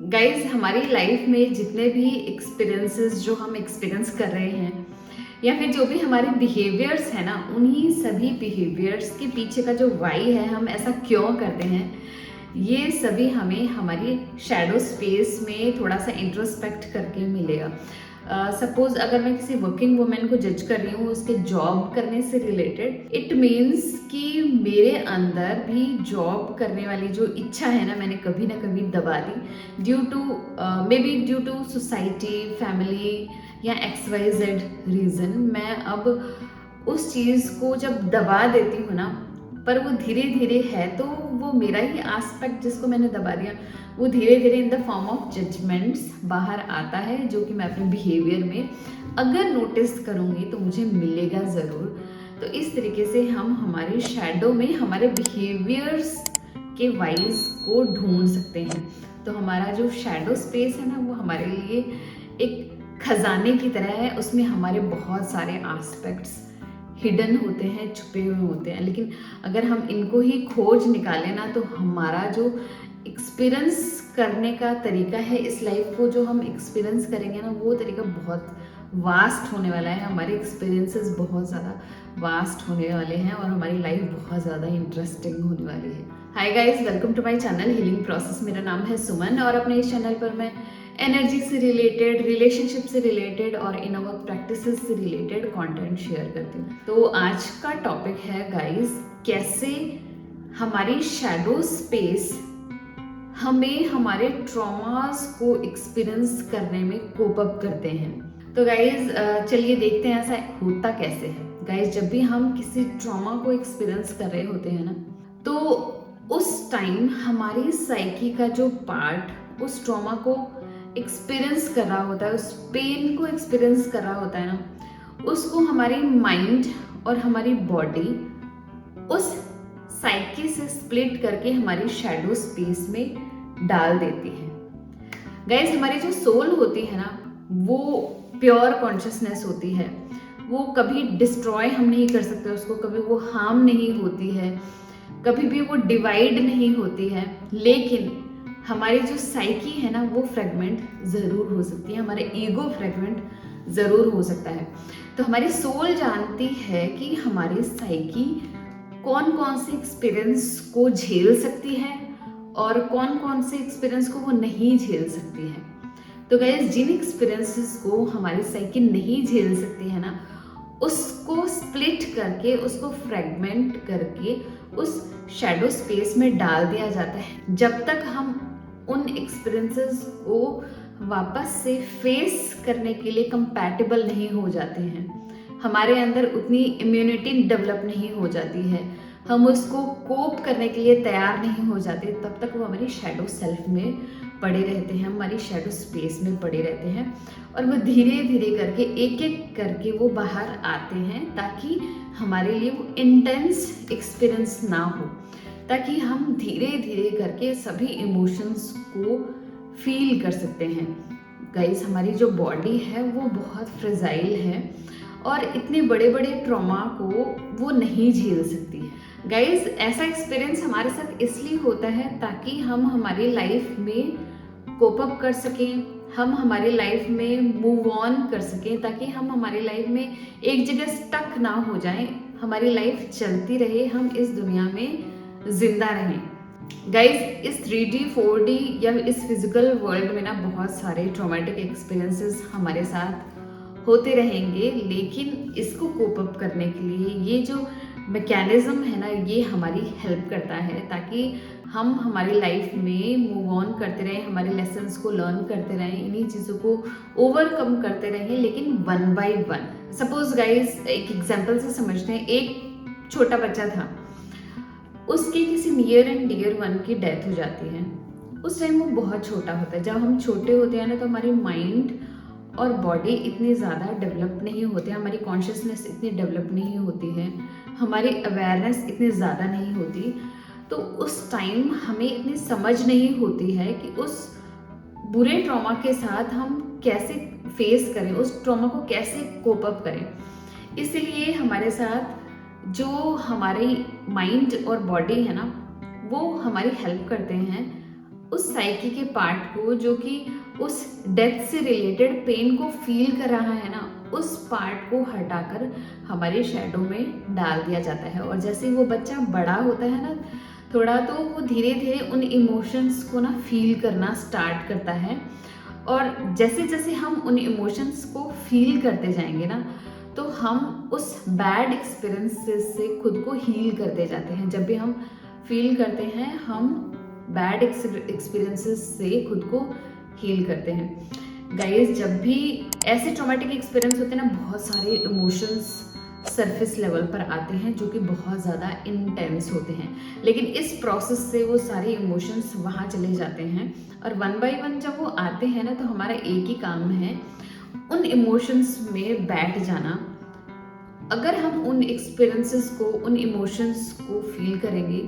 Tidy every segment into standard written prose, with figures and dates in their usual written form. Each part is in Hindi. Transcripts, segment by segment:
गाइज हमारी लाइफ में जितने भी एक्सपीरियंसेस जो हम एक्सपीरियंस कर रहे हैं या फिर जो भी हमारे बिहेवियर्स है ना, उन्हीं सभी बिहेवियर्स के पीछे का जो वाई है, हम ऐसा क्यों करते हैं, ये सभी हमें हमारी शैडो स्पेस में थोड़ा सा इंट्रोस्पेक्ट करके मिलेगा। सपोज अगर मैं किसी वर्किंग वुमेन को जज कर रही हूँ उसके जॉब करने से रिलेटेड, इट मीन्स कि मेरे अंदर भी जॉब करने वाली जो इच्छा है ना, मैंने कभी ना कभी दबा दी due to maybe due to society, family या XYZ रीज़न। मैं अब उस चीज़ को जब दबा देती हूँ ना, पर वो धीरे धीरे है तो वो मेरा ही एस्पेक्ट जिसको मैंने दबा दिया, वो धीरे धीरे in the form of judgments बाहर आता है, जो कि मैं अपने बिहेवियर में अगर नोटिस करूँगी तो मुझे मिलेगा ज़रूर। तो इस तरीके से हम हमारे शैडो में हमारे बिहेवियर्स के वाइज को ढूंढ सकते हैं। तो हमारा जो शैडो स्पेस है ना, वो हमारे लिए एक खजाने की तरह है। उसमें हमारे बहुत सारे एस्पेक्ट्स हिडन होते हैं, छुपे हुए होते हैं, लेकिन अगर हम इनको ही खोज निकालें ना, तो हमारा जो एक्सपीरियंस करने का तरीका है, इस लाइफ को जो हम एक्सपीरियंस करेंगे ना, वो तरीका बहुत वास्ट होने वाला है। हमारे एक्सपीरियंसेस बहुत ज़्यादा वास्ट होने वाले हैं और हमारी लाइफ बहुत ज़्यादा इंटरेस्टिंग होने वाली है। Hi guys, welcome to my channel healing process. मेरा नाम है सुमन और अपने इस चैनल पर मैं एनर्जी से रिलेटेड, रिलेशनशिप से रिलेटेड और इनर वर्क प्रैक्टिसेस से रिलेटेड कंटेंट शेयर करती हूँ। तो आज का टॉपिक है गाइस, कैसे हमारी शैडो स्पेस हमें हमारे ट्रॉमास को एक्सपीरियंस करने में कोप अप करते हैं। तो गाइज चलिए देखते हैं ऐसा होता कैसे है। गाइज जब भी हम किसी ट्रॉमा को एक्सपीरियंस कर रहे होते हैं ना, तो उस टाइम हमारी साइकी का जो पार्ट उस ट्रॉमा को एक्सपीरियंस कर रहा होता है, उस पेन को एक्सपीरियंस कर रहा होता है ना, उसको हमारी माइंड और हमारी बॉडी उस साइकी से स्प्लिट करके हमारी शैडो स्पेस में डाल देती है। गाइस हमारी जो सोल होती है ना, वो प्योर कॉन्शियसनेस होती है। वो कभी डिस्ट्रॉय हम नहीं कर सकते उसको, कभी वो हार्म नहीं होती है, कभी भी वो डिवाइड नहीं होती है। लेकिन हमारी जो साइकी है ना, वो फ्रेगमेंट ज़रूर हो सकती है, हमारे ईगो फ्रेगमेंट ज़रूर हो सकता है। तो हमारी सोल जानती है कि हमारी साइकी कौन कौन से एक्सपीरियंस को झेल सकती है और कौन कौन से एक्सपीरियंस को वो नहीं झेल सकती है। तो गाइस जिन एक्सपीरियंसेस को हमारी साइकी नहीं झेल सकती है ना, उसको स्प्लिट करके, उसको फ्रेगमेंट करके उस शैडो स्पेस में डाल दिया जाता है। जब तक हम उन एक्सपीरियंसेस को वापस से फेस करने के लिए कंपैटिबल नहीं हो जाते हैं, हमारे अंदर उतनी इम्यूनिटी डेवलप नहीं हो जाती है, हम उसको कोप करने के लिए तैयार नहीं हो जाते, तब तक वो हमारी शैडो सेल्फ में पड़े रहते हैं, हमारी शैडो स्पेस में पड़े रहते हैं। और वो धीरे धीरे करके, एक एक करके वो बाहर आते हैं, ताकि हमारे लिए वो इंटेंस एक्सपीरियंस ना हो, ताकि हम धीरे धीरे करके सभी इमोशंस को फील कर सकते हैं। गाइस हमारी जो बॉडी है वो बहुत फ्रेजाइल है और इतने बड़े बड़े ट्रॉमा को वो नहीं झेल सकती है। गाइस ऐसा एक्सपीरियंस हमारे साथ इसलिए होता है ताकि हम हमारी लाइफ में कोप अप कर सकें, हम हमारी लाइफ में मूव ऑन कर सकें, ताकि हम हमारी लाइफ में एक जगह स्टक ना हो जाएं, हमारी लाइफ चलती रहे, हम इस दुनिया में जिंदा रहें। गाइज इस 3D 4D या इस फिजिकल वर्ल्ड में ना बहुत सारे ट्रॉमेटिक एक्सपीरियंसेस हमारे साथ होते रहेंगे, लेकिन इसको कोप अप करने के लिए ये जो मैकेनिज्म है ना, ये हमारी हेल्प करता है, ताकि हम हमारी लाइफ में मूव ऑन करते रहें, हमारे लेसन्स को लर्न करते रहें, इन्हीं चीज़ों को ओवरकम करते रहें, लेकिन one by one. Suppose guys एक एग्जाम्पल से समझते हैं। एक छोटा बच्चा था, उसके किसी नियर एंड डियर वन की डेथ हो जाती है। उस टाइम वो बहुत छोटा होता है। जब हम छोटे होते हैं ना, तो हमारी माइंड और बॉडी इतनी ज़्यादा डेवलप नहीं होती है, हमारी कॉन्शियसनेस इतनी डेवलप नहीं होती है, हमारी अवेयरनेस इतनी ज़्यादा नहीं होती। तो उस टाइम हमें इतनी समझ नहीं होती है कि उस बुरे ट्रॉमा के साथ हम कैसे फेस करें, उस ट्रॉमा को कैसे कोप अप करें। इसलिए हमारे साथ जो हमारी माइंड और बॉडी है ना, वो हमारी हेल्प करते हैं उस साइकी के पार्ट को जो कि उस डेथ से रिलेटेड पेन को फील कर रहा है ना, उस पार्ट को हटाकर हमारे शैडो में डाल दिया जाता है। और जैसे वो बच्चा बड़ा होता है ना थोड़ा, तो वो धीरे धीरे उन इमोशंस को ना फील करना स्टार्ट करता है। और जैसे जैसे हम उन इमोशंस को फील करते जाएंगे ना, तो हम उस बैड एक्सपीरियंसेस से खुद को हील करते जाते हैं। जब भी हम फील करते हैं, हम बैड एक्सपीरियंसेस से खुद को हील करते हैं। गाइस, जब भी ऐसे ट्रॉमेटिक एक्सपीरियंस होते हैं ना, बहुत सारे इमोशंस सरफेस लेवल पर आते हैं जो कि बहुत ज़्यादा इंटेंस होते हैं, लेकिन इस प्रोसेस से वो सारे इमोशंस वहाँ चले जाते हैं। और वन बाय वन जब वो आते हैं ना, तो हमारा एक ही काम है उन इमोशंस में बैठ जाना। अगर हम उन एक्सपीरियंसेस को, उन इमोशंस को फील करेंगे,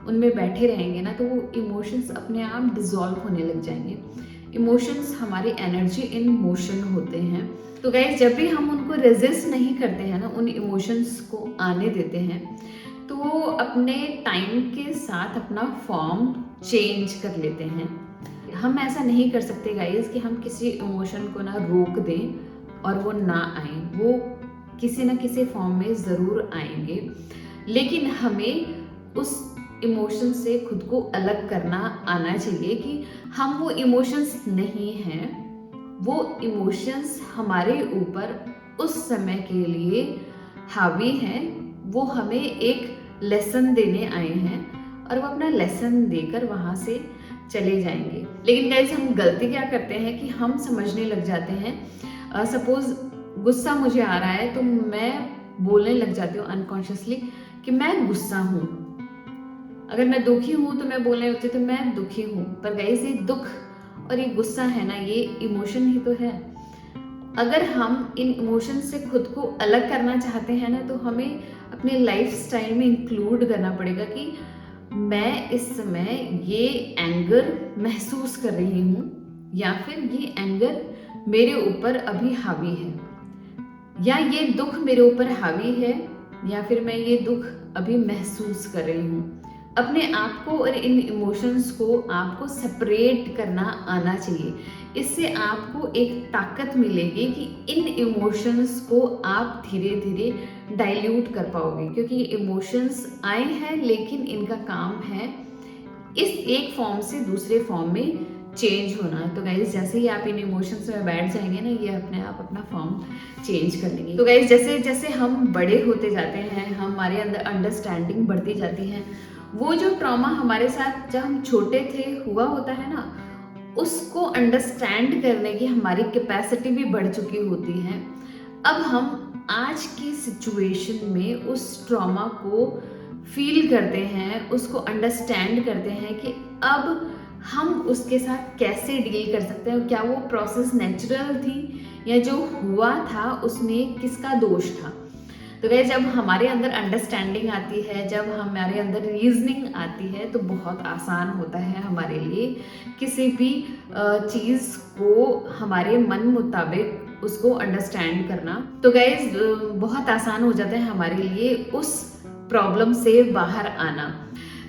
उनमें बैठे रहेंगे ना, तो वो इमोशंस अपने आप डिसॉल्व होने लग जाएंगे। इमोशंस हमारी एनर्जी इन मोशन होते हैं। तो गाइस, जब भी हम उनको रेजिस्ट नहीं करते हैं ना, उन इमोशंस को आने देते हैं, तो वो अपने टाइम के साथ अपना फॉर्म चेंज कर लेते हैं। हम ऐसा नहीं कर सकते गाइस कि हम किसी इमोशन को ना रोक दें और वो ना आए। वो किसी ना किसी फॉर्म में ज़रूर आएंगे, लेकिन हमें उस इमोशन से खुद को अलग करना आना चाहिए कि हम वो इमोशंस नहीं हैं, वो इमोशंस हमारे ऊपर उस समय के लिए हावी हैं। वो हमें एक लेसन देने आए हैं और वो अपना लेसन देकर वहाँ से चले जाएंगे। लेकिन गाइस, हम गलती क्या करते हैं कि हम समझने लग जाते हैं, सपोज गुस्सा मुझे आ रहा है तो मैं बोलने लग जाती हूँ अनकॉन्शियसली कि मैं गुस्सा हूँ। अगर मैं दुखी हूँ तो मैं बोलने लगती हूँ तो मैं दुखी हूँ। पर गाइस, ये दुख और ये गुस्सा है ना, ये इमोशन ही तो है। अगर हम इन इमोशन से खुद को अलग करना चाहते हैं ना, तो हमें अपने लाइफ स्टाइल में इंक्लूड करना पड़ेगा कि मैं इस समय ये एंगर महसूस कर रही हूँ, या फिर ये एंगर मेरे ऊपर अभी हावी है, या ये दुख मेरे ऊपर हावी है, या फिर मैं ये दुख अभी महसूस कर रही हूँ। अपने आप को और इन इमोशंस को आपको सेपरेट करना आना चाहिए। इससे आपको एक ताकत मिलेगी कि इन इमोशंस को आप धीरे धीरे डाइल्यूट कर पाओगे, क्योंकि ये इमोशंस आए हैं लेकिन इनका काम है इस एक फॉर्म से दूसरे फॉर्म में चेंज होना। तो गाइज, जैसे ही आप इन इमोशंस में बैठ जाएंगे ना, ये अपने आप अपना फॉर्म चेंज कर लेंगे। तो गाइज, जैसे जैसे हम बड़े होते जाते हैं, हमारे अंदर अंडरस्टैंडिंग बढ़ती जाती है। वो जो ट्रॉमा हमारे साथ जब हम छोटे थे हुआ होता है ना, उसको अंडरस्टैंड करने की हमारी कैपेसिटी भी बढ़ चुकी होती है। अब हम आज की सिचुएशन में उस ट्रॉमा को फील करते हैं, उसको अंडरस्टैंड करते हैं कि अब हम उसके साथ कैसे डील कर सकते हैं। क्या वो प्रोसेस नेचुरल थी, या जो हुआ था उसमें किसका दोष था। तो गाइस, जब हमारे अंदर अंडरस्टैंडिंग आती है, जब हमारे अंदर रीजनिंग आती है, तो बहुत आसान होता है हमारे लिए किसी भी चीज़ को हमारे मन मुताबिक उसको अंडरस्टैंड करना। तो गाइस, बहुत आसान हो जाता है हमारे लिए उस प्रॉब्लम से बाहर आना।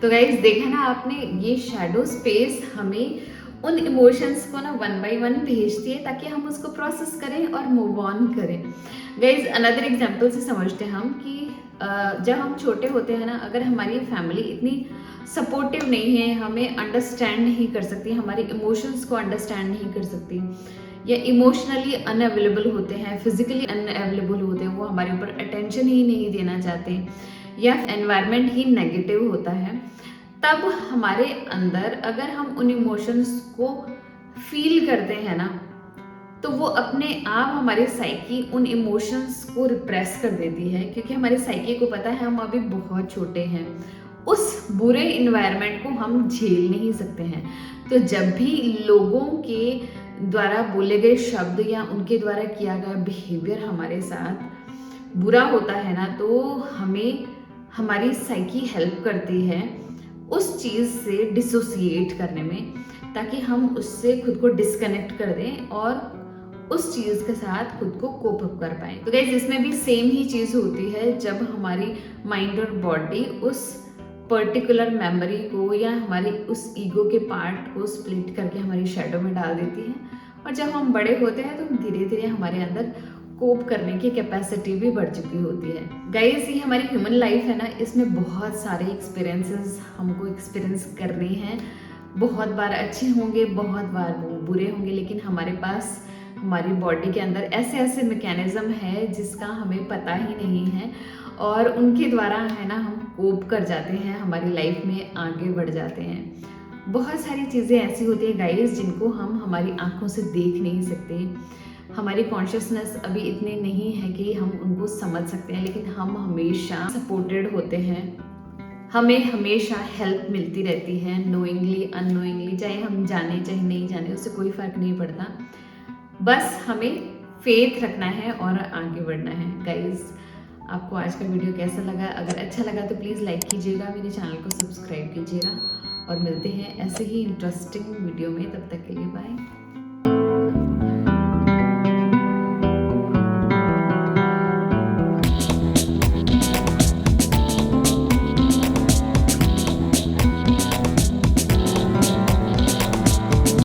तो गाइस, देखा ना आपने, ये शैडो स्पेस हमें उन इमोशंस को ना वन बाय वन भेजती है ताकि हम उसको प्रोसेस करें और मूव ऑन करें। गाइज, अनदर एग्जांपल से समझते हैं हम कि जब हम छोटे होते हैं ना, अगर हमारी फैमिली इतनी सपोर्टिव नहीं है, हमें अंडरस्टैंड नहीं कर सकती, हमारे इमोशंस को अंडरस्टैंड नहीं कर सकती, या इमोशनली अनअवेलेबल होते हैं, फिजिकली अनअवेलेबल होते हैं, वो हमारे ऊपर अटेंशन ही नहीं देना चाहते, या एनवायरनमेंट ही नेगेटिव होता है, तब हमारे अंदर अगर हम उन इमोशंस को फील करते हैं ना, तो वो अपने आप हमारे साइकी उन इमोशंस को रिप्रेस कर देती है, क्योंकि हमारे साइकी को पता है हम अभी बहुत छोटे हैं, उस बुरे इन्वायरमेंट को हम झेल नहीं सकते हैं। तो जब भी लोगों के द्वारा बोले गए शब्द या उनके द्वारा किया गया बिहेवियर हमारे साथ बुरा होता है ना, तो हमें हमारी साइकी हेल्प करती है उस चीज़ से डिसोसिएट करने में, ताकि हम उससे खुद को डिस्कनेक्ट कर दें और उस चीज़ के साथ खुद को कोप अप कर पाएँ। तो गाइस, इसमें भी सेम ही चीज़ होती है। जब हमारी माइंड और बॉडी उस पर्टिकुलर मेमोरी को या हमारी उस ईगो के पार्ट को स्प्लिट करके हमारी शैडो में डाल देती है। और जब हम बड़े होते हैं तो धीरे धीरे हमारे अंदर कोप करने की कैपेसिटी भी बढ़ चुकी होती है। गाइस, ये हमारी ह्यूमन लाइफ है ना, इसमें बहुत सारे एक्सपीरियंसेस हमको एक्सपीरियंस करने हैं। बहुत बार अच्छे होंगे, बहुत बार बुरे होंगे, लेकिन हमारे पास हमारी बॉडी के अंदर ऐसे ऐसे मैकेनिज्म है जिसका हमें पता ही नहीं है, और उनके द्वारा है ना हम कोप कर जाते हैं, हमारी लाइफ में आगे बढ़ जाते हैं। बहुत सारी चीज़ें ऐसी होती है गाइस जिनको हम हमारी आंखों से देख नहीं सकते। हमारी कॉन्शियसनेस अभी इतनी नहीं है कि हम उनको समझ सकते हैं, लेकिन हम हमेशा सपोर्टेड होते हैं। हमें हमेशा हेल्प मिलती रहती है, नोइंगली अननोइंगली, चाहे हम जाने चाहे नहीं जाने, उससे कोई फ़र्क नहीं पड़ता। बस हमें फेथ रखना है और आगे बढ़ना है। गाइस, आपको आज का वीडियो कैसा लगा? अगर अच्छा लगा तो प्लीज़ लाइक कीजिएगा, मेरे चैनल को सब्सक्राइब कीजिएगा, और मिलते हैं ऐसे ही इंटरेस्टिंग वीडियो में। तब तक के लिए बाय।